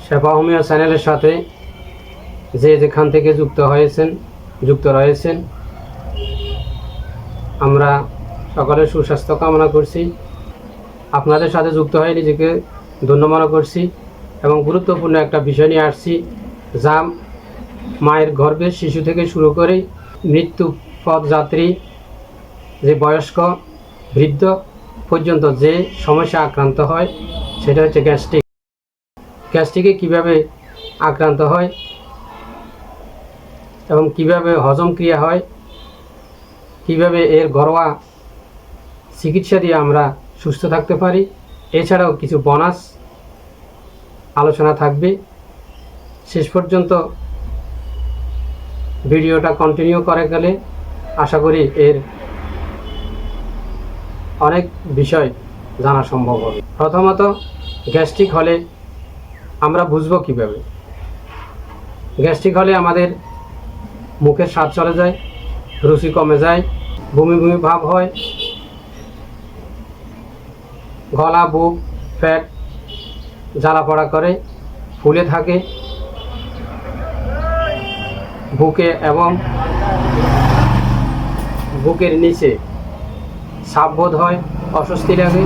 শেফা homeo চ্যানেলের সাথে যে যেখান থেকে যুক্ত রয়েছেন আমরা সকলের সুস্বাস্থ্য কামনা করছি। আপনাদের সাথে যুক্ত হয়ে নিজেকে ধন্য মনে করছি এবং গুরুত্বপূর্ণ একটা বিষয় নিয়ে আসছি, যা মায়ের গর্ভের শিশু থেকে শুরু করে মৃত্যু পথযাত্রী, যে বয়স্ক বৃদ্ধ পর্যন্ত যে সমস্যা আক্রান্ত হয় সেটা হচ্ছে গ্যাস্ট্রিকে কীভাবে আক্রান্ত হয় এবং কিভাবে হজম ক্রিয়া হয়, কিভাবে এর ঘরোয়া চিকিৎসা দিয়ে আমরা সুস্থ থাকতে পারি। এছাড়াও কিছু বোনাস আলোচনা থাকবে। শেষ পর্যন্ত ভিডিওটা কন্টিনিউ করে গেলে আশা করি এর অনেক বিষয় জানা সম্ভব হবে। প্রথমত, গ্যাস্ট্রিক হলে আমরা বুঝবো কিভাবে। গ্যাস্ট্রিক হলে আমাদের মুখের স্বাদ চলে যায়, রুচি কমে যায়, বমি বমি ভাব হয়, গলা বুক পেট জ্বালা পড়া করে, ফুলে থাকে বুকে এবং বুকের নিচে চাপ বোধ হয়, অস্বস্তি লাগে।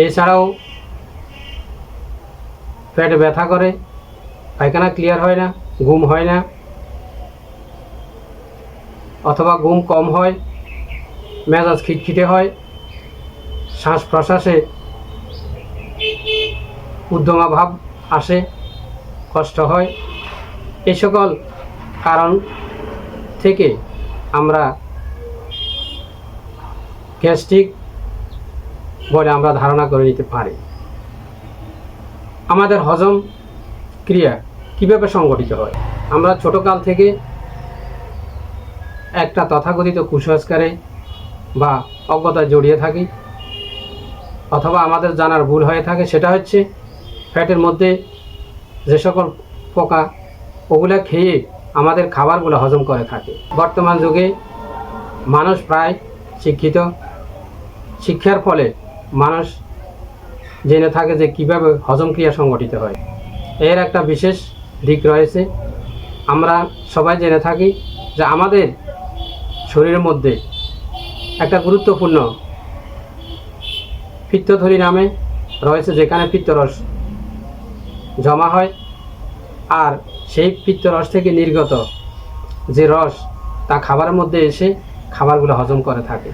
এছাড়াও পেটে ব্যথা করে, পায়খানা ক্লিয়ার হয় না, ঘুম হয় না অথবা ঘুম কম হয়, মেজাজ খিটখিটে হয়, শ্বাস প্রশ্বাসে উদ্যমা ভাব আসে, কষ্ট হয়। এই সকল কারণ থেকে আমরা গ্যাস্ট্রিক বলে আমরা ধারণা করে নিতে পারি। আমাদের হজম ক্রিয়া কিভাবে সংগঠিত হয়? আমরা ছোটকাল থেকে একটা তথাকথিত কুসংস্কারে বা অজ্ঞতায় জড়িয়ে থাকি, অথবা আমাদের জানার ভুল হয়ে থাকে। সেটা হচ্ছে পেটের মধ্যে যে সকল পোকা, ওগুলা খেয়ে আমাদের খাবারগুলো হজম করে থাকে। বর্তমান যুগে মানুষ প্রায় শিক্ষিত, শিক্ষার ফলে মানুষ জেনে থাকে যে কীভাবে হজম ক্রিয়া সংগঠিত হয়। এর একটা বিশেষ দিক রয়েছে। আমরা সবাই জেনে থাকি যে আমাদের শরীরের মধ্যে একটা গুরুত্বপূর্ণ পিত্তথলি নামে রয়েছে, যেখানে পিত্তরস জমা হয়, আর সেই পিত্তরস থেকে নির্গত যে রস তা খাবারের মধ্যে এসে খাবারগুলো হজম করে থাকে।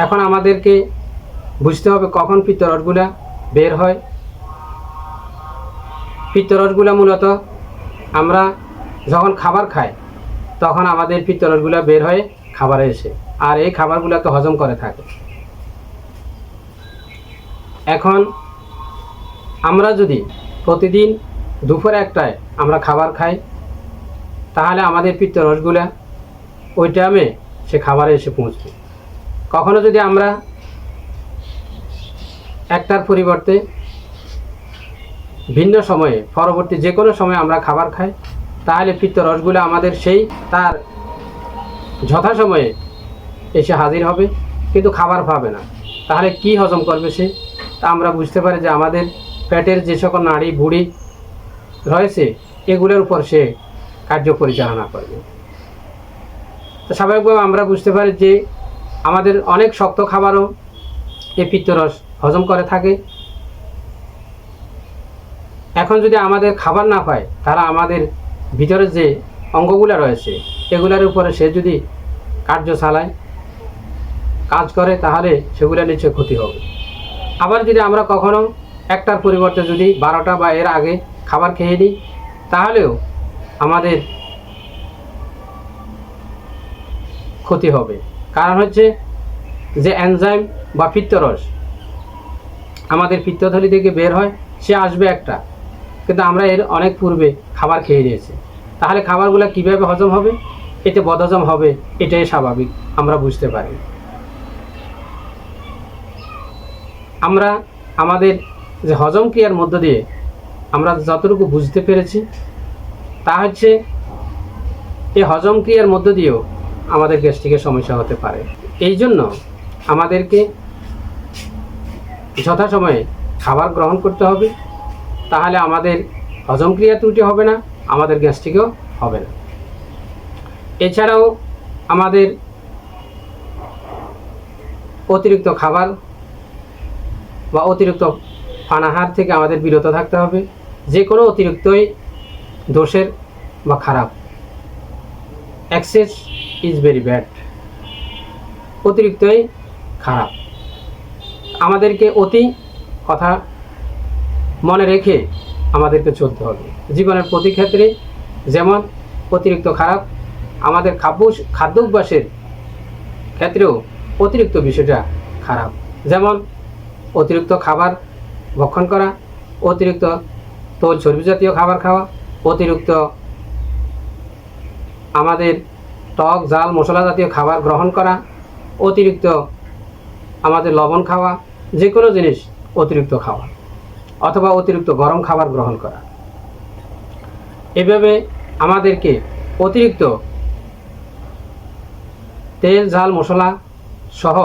এখন আমাদেরকে বুঝতে হবে কখন পিত্তরসগুলা বের হয়। পিত্তরসগুলা মূলত আমরা যখন খাবার খাই তখন আমাদের পিত্তরসগুলা বের হয়ে খাবারে এসে, আর এই খাবারগুলোকে হজম করে থাকে। এখন আমরা যদি প্রতিদিন দুপুর একটায় আমরা খাবার খাই, তাহলে আমাদের পিত্তরসগুলা ওই টাইমে সে খাবারে এসে পৌঁছবে। কখনো যদি আমরা একটার পরিবর্তে ভিন্ন সময়ে, পরবর্তী যে কোনো সময় আমরা খাবার খাই, তাহলে পিত্তরসগুলো আমাদের সেই তার যথাসময়ে এসে হাজির হবে, কিন্তু খাবার পাবে না। তাহলে কি হজম করবে সে? তা আমরা বুঝতে পারি যে আমাদের পেটের যে সকল নাড়ি ভুঁড়ি রয়েছে এগুলোর উপর সে কার্য পরিচালনা করবে। তো স্বাভাবিকভাবে আমরা বুঝতে পারি যে আমাদের অনেক শক্ত খাবারও এই পিত্তরস হজম করে থাকে। এখন যদি আমাদের খাবার না পায়, তারা আমাদের ভিতরে যে অঙ্গগুলো রয়েছে এগুলোর উপরে সে যদি কার্য চালায়, কাজ করে, তাহলে সেগুলো নিশ্চয় ক্ষতি হবে। আবার যদি আমরা কখনো একটার পরিবর্তে যদি 12টা বা এর আগে খাবার খেয়ে নিই, তাহলেও আমাদের ক্ষতি হবে। কারণ হচ্ছে যে এনজাইম বা পিত্তরস আমাদের পিত্তথলি থেকে বের হয়, সে আসবে একটা, কিন্তু আমরা এর অনেক পূর্বে খাবার খেয়ে নিয়েছি। তাহলে খাবারগুলো কিভাবে হজম হবে? এতে বদহজম হবে, এটাই স্বাভাবিক, আমরা বুঝতে পারি। আমরা আমাদের যে হজম ক্রিয়ার মধ্য দিয়ে আমরা যতটুকু বুঝতে পেরেছি তা হচ্ছে এই হজম ক্রিয়ার মধ্য দিয়েও আমাদের গ্যাস্ট্রিকের সমস্যা হতে পারে। এই জন্য আমাদেরকে যথাসময়ে খাবার গ্রহণ করতে হবে, তাহলে আমাদের হজম ক্রিয়া ত্রুটি হবে না, আমাদের গ্যাস্ট্রিকও হবে না। এছাড়াও আমাদের অতিরিক্ত খাবার বা অতিরিক্ত পানাহার থেকে আমাদের বিরত থাকতে হবে। যে কোনো অতিরিক্তই দোষের বা খারাপ। Excess is very bad. অতিরিক্তই খারাপ। আমাদেরকে অতি কথা মনে রেখে আমাদেরকে চলতে হবে জীবনের প্রতি ক্ষেত্রে। যেমন অতিরিক্ত খারাপ, আমাদের খাদ্যাভ্যাসের ক্ষেত্রেও অতিরিক্ত বিষয়টা খারাপ। যেমন অতিরিক্ত খাবার ভক্ষণ করা, অতিরিক্ত তৈল চর্বি জাতীয় খাবার খাওয়া, অতিরিক্ত আমাদের টক ঝাল মশলা জাতীয় খাবার গ্রহণ করা, অতিরিক্ত আমাদের লবণ খাওয়া, যে কোনো জিনিস অতিরিক্ত খাওয়া, অথবা অতিরিক্ত গরম খাবার গ্রহণ করা। এভাবে আমাদেরকে অতিরিক্ত তেল ঝাল মশলা সহ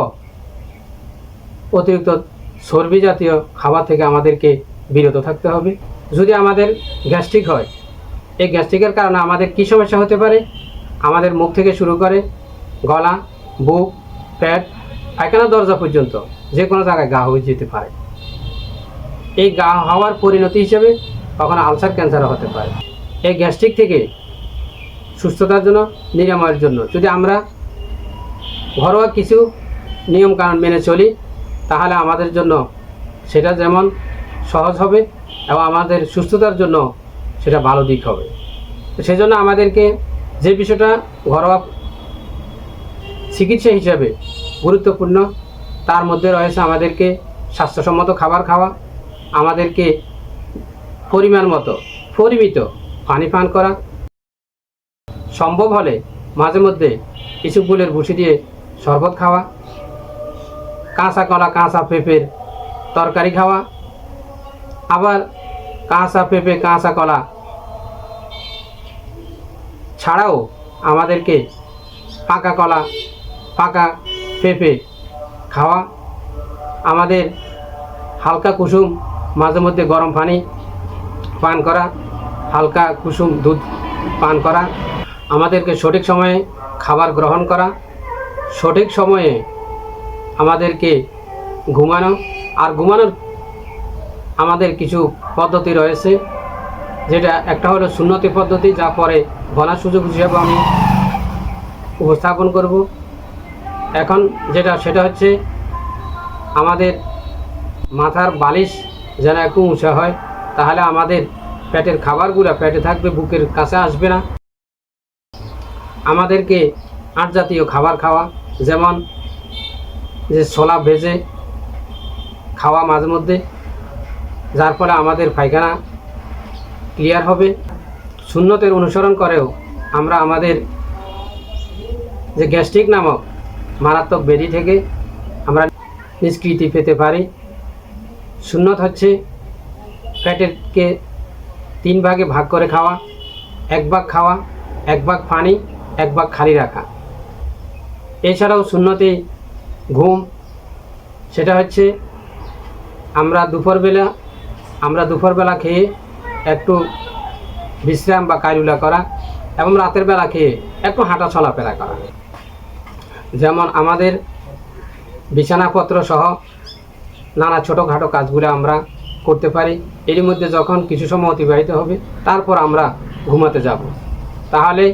অতিরিক্ত চর্বি জাতীয় খাবার থেকে আমাদেরকে বিরত থাকতে হবে। যদি আমাদের গ্যাস্ট্রিক হয়, এই গ্যাস্ট্রিকের কারণে আমাদের কী সমস্যা হতে পারে? আমাদের মুখ থেকে শুরু করে গলা, বুক, পেট, পায়খানা দরজা পর্যন্ত যে কোনো জায়গায় ঘা হয়ে যেতে পারে। এই ঘা হওয়ার পরিণতি হিসেবে কখনো আলসার ক্যান্সারও হতে পারে। এই গ্যাস্ট্রিক থেকে সুস্থতার জন্য, নিরাময়ের জন্য যদি আমরা ঘরোয়া কিছু নিয়মকানুন মেনে চলি, তাহলে আমাদের জন্য সেটা যেমন সহজ হবে এবং আমাদের সুস্থতার জন্য সেটা ভালো দিক হবে। সেজন্য আমাদেরকে যে বিষয়টা ঘরোয়া চিকিৎসা হিসাবে গুরুত্বপূর্ণ, তার মধ্যে রয়েছে আমাদেরকে স্বাস্থ্যসম্মত খাবার খাওয়া, আমাদেরকে পরিমাণ মতো পরিমিত পানি পান করা, সম্ভব হলে মাঝে মধ্যে ইসবগুলের ভুসি দিয়ে শরবত খাওয়া, কাঁচা কলা কাঁচা পেঁপের তরকারি খাওয়া, আবার কাঁচা পেঁপে কাঁচা কলা ছাড়াও আমাদেরকে পাকা কলা পাকা পেঁপে খাওয়া, আমাদের হালকা কুসুম মাঝে মধ্যে গরম পানি পান করা, হালকা কুসুম দুধ পান করা, আমাদেরকে সঠিক সময়ে খাবার গ্রহণ করা, সঠিক সময়ে আমাদেরকে ঘুমানো। আর ঘুমানোর আমাদের কিছু পদ্ধতি রয়েছে, যেটা একটা হলো সুন্নতি পদ্ধতি, যা পরে বলার সুযোগ হিসেবে আমি উপস্থাপন করব। এখন সেটা হচ্ছে আমাদের মাথার বালিশ যেন একটু উঁচা হয়, তাহলে আমাদের পেটের খাবারগুলো পেটে থাকবে, বুকের কাছে আসবে না। আমাদেরকে আঁশ জাতীয় খাবার খাওয়া, যেমন যে ছোলা ভেজে খাওয়া মাঝে মধ্যে, যার ফলে আমাদের পায়খানা ক্লিয়ার হবে। সুন্নতের অনুসরণ করেও আমরা আমাদের যে গ্যাস্ট্রিক নামক মারাত্মক ব্যাধি থেকে আমরা নিষ্কৃতি পেতে পারি। সুন্নত হচ্ছে পেটেরকে 3 ভাগে ভাগ করে খাওয়া, 1 ভাগ খাওয়া, 1 ভাগ পানি, 1 ভাগ খালি রাখা। এছাড়াও সুন্নতে ঘুম, সেটা হচ্ছে আমরা দুপুরবেলা খেয়ে একটু বিশ্রাম বা কাইলুলা করা, এবং রাতের বেলা খেয়ে একটু হাঁটা চলাফেরা করা। যেমন আমাদের বিছানাপত্র সহ নানা ছোটোখাটো কাজগুলো আমরা করতে পারি। এর মধ্যে যখন কিছু সময় অতিবাহিত হবে, তারপর আমরা ঘুমাতে যাব, তাহলে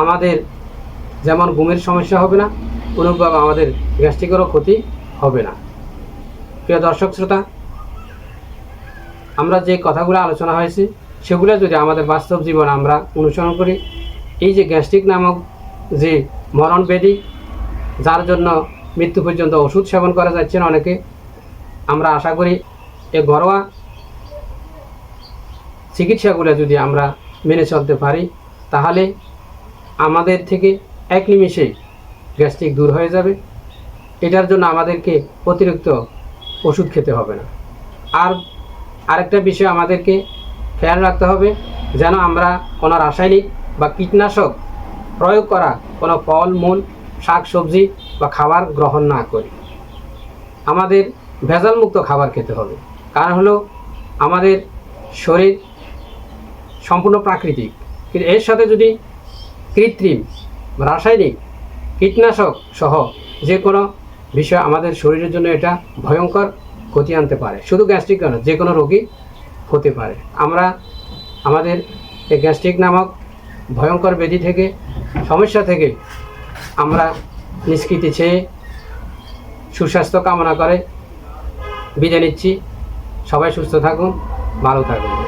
আমাদের যেমন ঘুমের সমস্যা হবে না, অনুরূপভাবে আমাদের গ্যাস্ট্রিকেরও ক্ষতি হবে না। প্রিয় দর্শক শ্রোতা, আমরা যে কথাগুলো আলোচনা হয়েছে সেগুলো যদি আমাদের বাস্তব জীবনে আমরা অনুসরণ করি, এই যে গ্যাস্ট্রিক নামক যে মরণ ব্যাধি, যার জন্য মৃত্যু পর্যন্ত ওষুধ সেবন করা যাচ্ছে না অনেকে, আমরা আশা করি এই ঘরোয়া চিকিৎসাগুলো যদি আমরা মেনে চলতে পারি, তাহলে আমাদের থেকে এক নিমিষে গ্যাস্ট্রিক দূর হয়ে যাবে। এটার জন্য আমাদেরকে অতিরিক্ত ওষুধ খেতে হবে না। আর আরেকটা বিষয় আমাদেরকে খেয়াল রাখতে হবে, যেন আমরা কোনো রাসায়নিক বা কীটনাশক প্রয়োগ করা কোনো ফল মূল শাক সবজি বা খাবার গ্রহণ না করি। আমাদের ভেজালমুক্ত খাবার খেতে হবে। কারণ হলো আমাদের শরীর সম্পূর্ণ প্রাকৃতিক, কিন্তু এর সাথে যদি কৃত্রিম রাসায়নিক কীটনাশক সহ যে কোনো বিষয় আমাদের শরীরের জন্য এটা ভয়ঙ্কর ক্ষতি আনতে পারে। শুধু গ্যাস্ট্রিক কেন, যে কোনো রোগী হতে পারে। আমরা আমাদের এই গ্যাস্ট্রিক নামক ভয়ঙ্কর ব্যাধি থেকে, সমস্যা থেকে আমরা নিষ্কৃতি চেয়ে সুস্বাস্থ্য কামনা করে বিদায় নিচ্ছি। সবাই সুস্থ থাকুন, ভালো থাকুন।